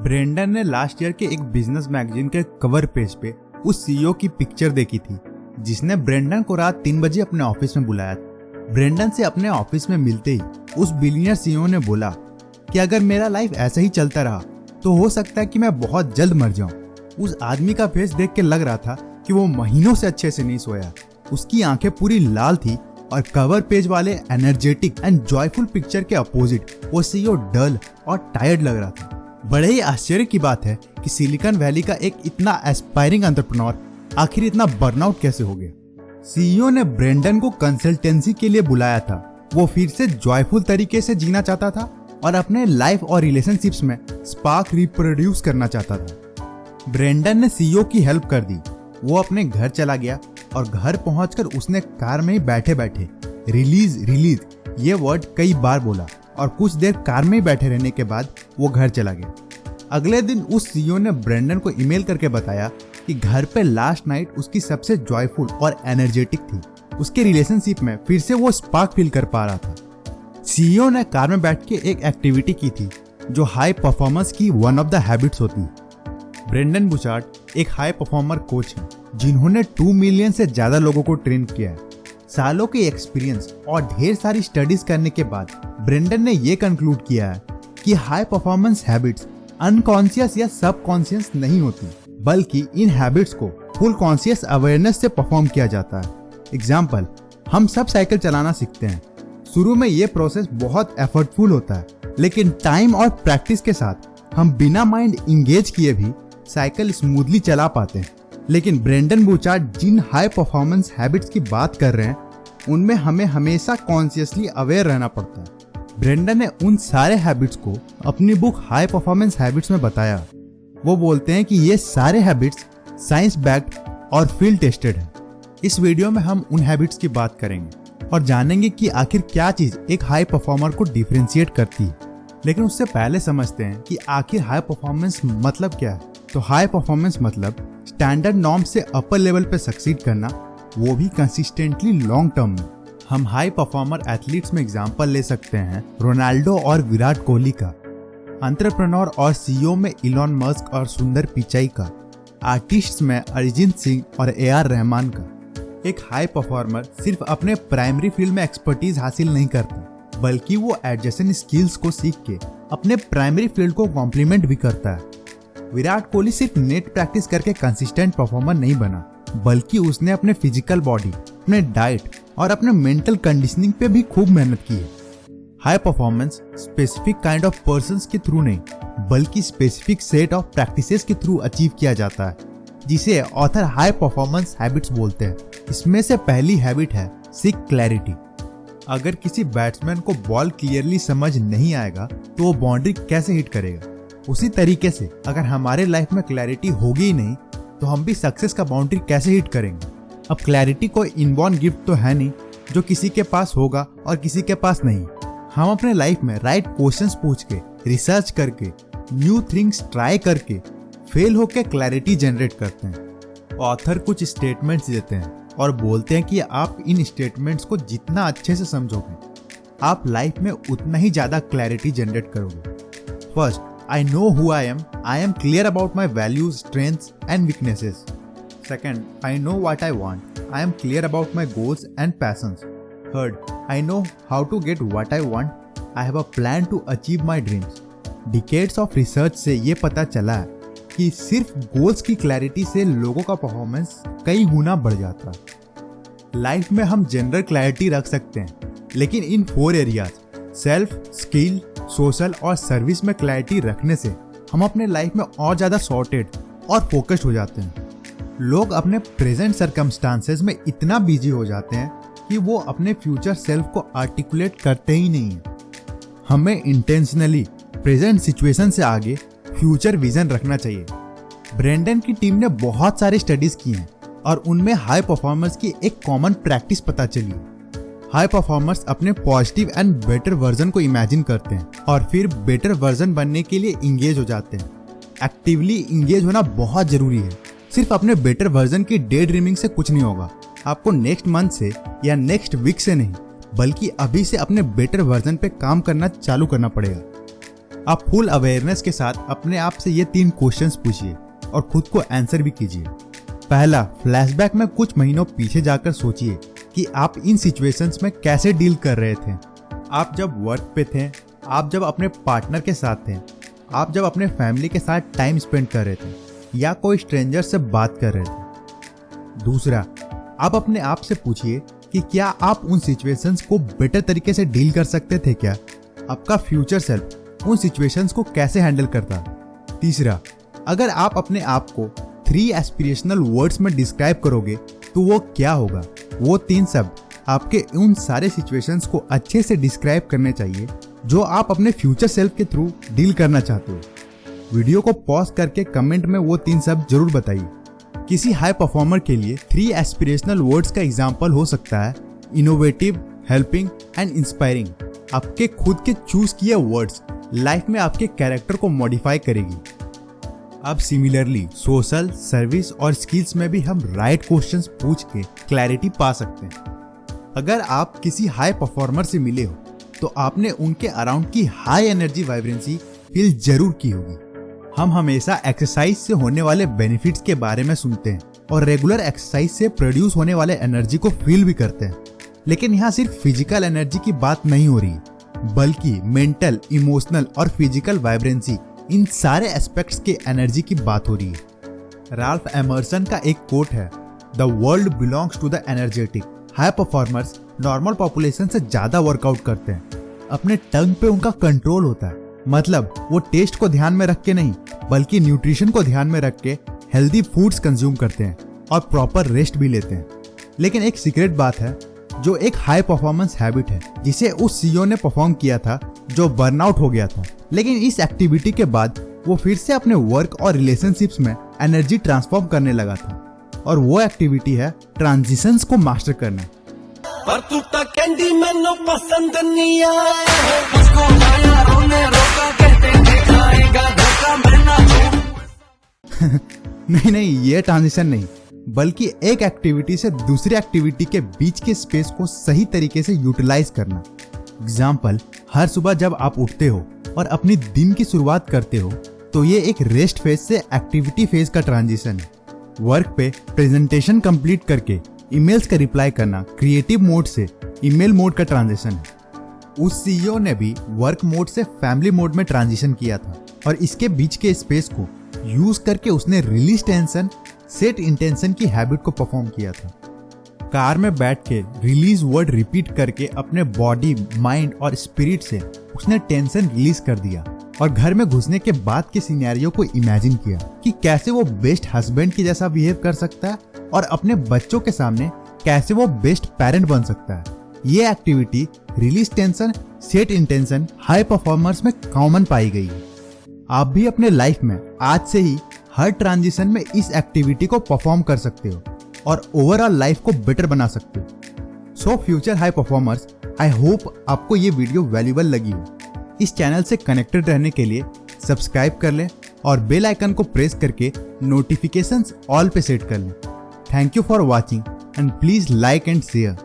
Brendon ने last year के एक बिजनेस मैगजीन के कवर पेज पे उस सीईओ की पिक्चर देखी थी जिसने ब्रेंडन को रात 3 बजे अपने ऑफिस में बुलाया था। ब्रेंडन से अपने ऑफिस में मिलते ही उस बिलियनियर सीईओ ने बोला कि अगर मेरा लाइफ ऐसा ही चलता रहा तो हो सकता है कि मैं बहुत जल्द मर जाऊं। उस आदमी का फेस देख के लग रहा था कि वो महीनों से अच्छे से नहीं सोया। उसकी आंखें पूरी लाल थी और कवर पेज वाले एनर्जेटिक एंड जॉयफुल पिक्चर के अपोजिट वो सीईओ डल और टायर्ड लग रहा था। बड़े ही आश्चर्य की बात है कि सिलिकॉन वैली का एक इतना एस्पायरिंग एंटरप्रेन्योर आखिर इतना बर्नआउट कैसे हो गया। सीईओ ने ब्रेंडन को कंसल्टेंसी के लिए बुलाया था। वो फिर से जॉयफुल तरीके से जीना चाहता था और अपने लाइफ और रिलेशनशिप्स में स्पार्क रिप्रोड्यूस करना चाहता था। ब्रेंडन ने सीईओ की हेल्प कर दी। वो अपने घर चला गया और घर पहुंचकर उसने कार में ही बैठे बैठे रिलीज ये वर्ड कई बार बोला और कुछ देर कार में ही बैठे रहने के बाद वो घर चला गया। अगले दिन उस सीईओ ने ब्रेंडन को ईमेल करके बताया कि घर पे लास्ट नाइट उसकी सबसे जॉयफुल और एनर्जेटिक थी। उसके रिलेशनशिप में फिर से वो स्पार्क फील कर पा रहा था। सीईओ ने कार में बैठ के एक एक्टिविटी की थी जो हाई परफॉर्मेंस की वन ऑफ द हैबिट्स होती है। ब्रेंडन बुचार्ड एक हाई परफॉर्मर कोच है जिन्होंने 2 मिलियन से ज्यादा लोगों को ट्रेन किया है। सालों के एक्सपीरियंस और ढेर सारी स्टडीज करने के बाद ब्रेंडन ने ये कंक्लूड किया है कि हाई परफॉर्मेंस हैबिट्स अनकॉन्शियस या सबकॉन्शियस नहीं होती, बल्कि इन हैबिट्स को फुल कॉन्शियस अवेयरनेस से परफॉर्म किया जाता है। एग्जाम्पल, हम सब साइकिल चलाना सीखते हैं। शुरू में ये प्रोसेस बहुत एफर्टफुल होता है, लेकिन टाइम और प्रैक्टिस के साथ हम बिना माइंड इंगेज किए भी साइकिल स्मूथली चला पाते हैं। लेकिन ब्रेंडन बुचार्ड जिन हाई परफॉर्मेंस हैबिट्स की बात कर रहे हैं उनमें हमें हमेशा कॉन्शियसली अवेयर रहना पड़ता है। ब्रेंडन ने उन सारे हैबिट्स को अपनी बुक हाई परफॉर्मेंस हैबिट्स में बताया। वो बोलते हैं कि ये सारे हैबिट्स साइंस बैक्ड और फील्ड टेस्टेड है। इस वीडियो में हम उन हैबिट्स की बात करेंगे और जानेंगे कि आखिर क्या चीज एक हाई परफॉर्मर को डिफरेंशिएट करती है। लेकिन उससे पहले समझते हैं कि आखिर हाई परफॉर्मेंस मतलब क्या है। तो हाई परफॉर्मेंस मतलब स्टैंडर्ड नॉर्म से अपर लेवल पे सक्सीड करना, वो भी कंसिस्टेंटली लॉन्ग टर्म में। हम हाई परफॉर्मर एथलीट्स में एग्जांपल ले सकते हैं रोनाल्डो और विराट कोहली का, एंटरप्रेन्योर और सीईओ में इलॉन मस्क और सुंदर पिचाई का, आर्टिस्ट्स में अरिजीत सिंह और AR रहमान का। एक हाई परफॉर्मर सिर्फ अपने प्राइमरी फील्ड में एक्सपर्टीज हासिल नहीं करता, बल्कि वो एडजेसेंट स्किल्स को सीख के अपने प्राइमरी फील्ड को कॉम्प्लीमेंट भी करता है। विराट कोहली सिर्फ नेट प्रैक्टिस करके कंसिस्टेंट परफॉर्मर नहीं बना, बल्कि उसने अपने फिजिकल बॉडी, अपने डाइट और अपने मेंटल कंडीशनिंग पे भी खूब मेहनत की है। High performance specific kind of persons के थ्रू नहीं, बल्कि स्पेसिफिक सेट ऑफ प्रैक्टिसेस के थ्रू अचीव किया जाता है, जिसे ऑथर हाई परफॉर्मेंस हैबिट्स बोलते हैं। इसमें से पहली हैबिट है सीक क्लैरिटी। अगर किसी बैट्समैन को बॉल क्लियरली समझ नहीं आएगा तो वो बाउंड्री कैसे हिट करेगा। उसी तरीके से अगर हमारे लाइफ में क्लैरिटी होगी ही नहीं तो हम भी सक्सेस का बाउंड्री कैसे हिट करेंगे। अब क्लैरिटी कोई इनबॉर्न गिफ्ट तो है नहीं जो किसी के पास होगा और किसी के पास नहीं। हम अपने लाइफ में राइट क्वेश्चंस पूछ के, रिसर्च करके, न्यू थिंग्स ट्राई करके, फेल होके क्लैरिटी जनरेट करते हैं। ऑथर कुछ स्टेटमेंट्स देते हैं और बोलते हैं कि आप इन स्टेटमेंट्स को जितना अच्छे से समझोगे आप लाइफ में उतना ही ज्यादा क्लैरिटी जनरेट करोगे। First, I know who I am clear about my values, strengths and weaknesses. Second, I know what I want. I am clear about my goals and passions. Third, I know how to get what I want. I have a plan to achieve my dreams. Decades of research से ये पता चला है कि सिर्फ goals की clarity से लोगों का परफॉर्मेंस कई गुना बढ़ जाता है। लाइफ में हम जनरल क्लैरिटी रख सकते हैं, लेकिन इन 4 एरियाज सेल्फ, स्किल, सोशल और सर्विस में क्लैरिटी रखने से हम अपने लाइफ में और ज्यादा सॉर्टेड और फोकस्ड हो जाते हैं। लोग अपने प्रेजेंट सर्कमस्टांसेस में इतना बिजी हो जाते हैं कि वो अपने फ्यूचर सेल्फ को आर्टिकुलेट करते ही नहीं है। हमें इंटेंशनली प्रेजेंट सिचुएशन से आगे फ्यूचर विजन रखना चाहिए। ब्रेंडन की टीम ने बहुत सारे स्टडीज की हैं और उनमें हाई परफॉर्मर्स की एक कॉमन प्रैक्टिस पता चली। हाई परफॉर्मर्स अपने पॉजिटिव एंड बेटर वर्जन को इमेजिन करते हैं और फिर बेटर वर्जन बनने के लिए इंगेज हो जाते हैं। एक्टिवली इंगेज होना बहुत जरूरी है। सिर्फ अपने बेटर वर्जन की डे ड्रीमिंग से कुछ नहीं होगा। आपको नेक्स्ट मंथ से या नेक्स्ट वीक से नहीं, बल्कि अभी से अपने बेटर वर्जन पे काम करना चालू करना पड़ेगा। आप फुल अवेयरनेस के साथ अपने आप से ये 3 क्वेश्चंस पूछिए और खुद को आंसर भी कीजिए। पहला, फ्लैशबैक में कुछ महीनों पीछे जाकर सोचिए कि आप इन सिचुएशंस में कैसे डील कर रहे थे। आप जब वर्क पे थे, आप जब अपने पार्टनर के साथ थे, आप जब अपने फैमिली के साथ टाइम स्पेंड कर रहे थे या कोई स्ट्रेंजर से बात कर रहे थे। दूसरा, आप अपने आप से पूछिए कि क्या आप उन सिचुएशंस को बेटर तरीके से डील कर सकते थे क्या? आपका फ्यूचर सेल्फ उन सिचुएशंस को कैसे हैंडल करता? तीसरा, अगर आप अपने आप को 3 एस्पिरेशनल वर्ड्स में डिस्क्राइब करोगे तो वो क्या होगा? वो 3 शब्द आपके उन सारे सिचुएशंस को अच्छे से डिस्क्राइब करने चाहिए जो आप अपने फ्यूचर सेल्फ के थ्रू डील करना चाहते हो। वीडियो को पॉज करके कमेंट में वो 3 शब्द जरूर बताइए। किसी हाई परफॉर्मर के लिए 3 एस्पिरेशनल वर्ड्स का एग्जाम्पल हो सकता है इनोवेटिव, हेल्पिंग एंड इंस्पायरिंग। आपके खुद के चूज किए वर्ड्स लाइफ में आपके कैरेक्टर को मॉडिफाई करेगी। अब सिमिलरली सोशल, सर्विस और स्किल्स में भी हम राइट क्वेश्चंस पूछ के क्लैरिटी पा सकते हैं। अगर आप किसी हाई परफॉर्मर से मिले हो तो आपने उनके अराउंड की हाई एनर्जी वाइब्रेंसी फील जरूर की होगी। हम हमेशा एक्सरसाइज से होने वाले बेनिफिट्स के बारे में सुनते हैं और रेगुलर एक्सरसाइज से प्रोड्यूस होने वाले एनर्जी को फील भी करते हैं, लेकिन यहाँ सिर्फ फिजिकल एनर्जी की बात नहीं हो रही, बल्कि मेंटल, इमोशनल और फिजिकल वाइब्रेंसी, इन सारे एस्पेक्ट्स के एनर्जी की बात हो रही है। राल्फ एमर्सन का एक कोट है, the world belongs to the energetic. High performers normal population से ज्यादा वर्कआउट करते हैं। अपने टंग पे उनका कंट्रोल होता है, मतलब वो टेस्ट को ध्यान में रख के नहीं बल्कि न्यूट्रिशन को ध्यान में रख के हेल्दी फूड्स कंज्यूम करते हैं और प्रॉपर रेस्ट भी लेते हैं। लेकिन एक सीक्रेट बात है जो एक हाई परफॉर्मेंस हैबिट है जिसे उस सीईओ ने परफॉर्म किया था जो बर्नआउट हो गया था, लेकिन इस एक्टिविटी के बाद वो फिर से अपने वर्क और रिलेशनशिप्स में एनर्जी ट्रांसफॉर्म करने लगा था, और वो एक्टिविटी है ट्रांजिशंस को मास्टर करना। पर तू तो कैंडी मैनू पसंद नहीं आया, उसको माया रोने रोका कहते दिखाएगा धोखा मैं ना नहीं, ये ट्रांजिशन नहीं, बल्कि एक एक्टिविटी से दूसरी एक्टिविटी के बीच के स्पेस को सही तरीके से यूटिलाइज करना। एग्जाम्पल, हर सुबह जब आप उठते हो और अपनी दिन की शुरुआत करते हो तो ये एक रेस्ट फेज से एक्टिविटी फेज का ट्रांजिशन है। वर्क पे प्रेजेंटेशन कंप्लीट करके ईमेल्स का रिप्लाई करना क्रिएटिव मोड से ईमेल मोड का ट्रांजिशन है। उस सीईओ ने भी वर्क मोड से फैमिली मोड में ट्रांजिशन किया था, और इसके बीच के स्पेस को यूज करके उसने रिलीज टेंशन, सेट इंटेंशन की हैबिट को परफॉर्म किया था। कार में बैठ के रिलीज वर्ड रिपीट करके अपने बॉडी, माइंड और स्पिरिट से उसने टेंशन रिलीज कर दिया, और घर में घुसने के बाद के सिनेरियो को इमेजिन किया कि कैसे वो बेस्ट हस्बैंड की जैसा बिहेव कर सकता है और अपने बच्चों के सामने कैसे वो बेस्ट पेरेंट बन सकता है। ये activity release tension, set intention high performers में कॉमन पाई गई है। आप भी अपने लाइफ में आज से ही हर ट्रांजिशन में इस एक्टिविटी को परफॉर्म कर सकते हो और ओवरऑल लाइफ को बेटर बना सकते हो। So future high performers, I hope आपको ये वीडियो वैल्यूएबल लगी हो। इस चैनल से कनेक्टेड रहने के लिए सब्सक्राइब कर लें और बेल आइकन को प्रेस करके नोटिफिकेशंस ऑल पे सेट कर लें। Thank you for watching and please like and share.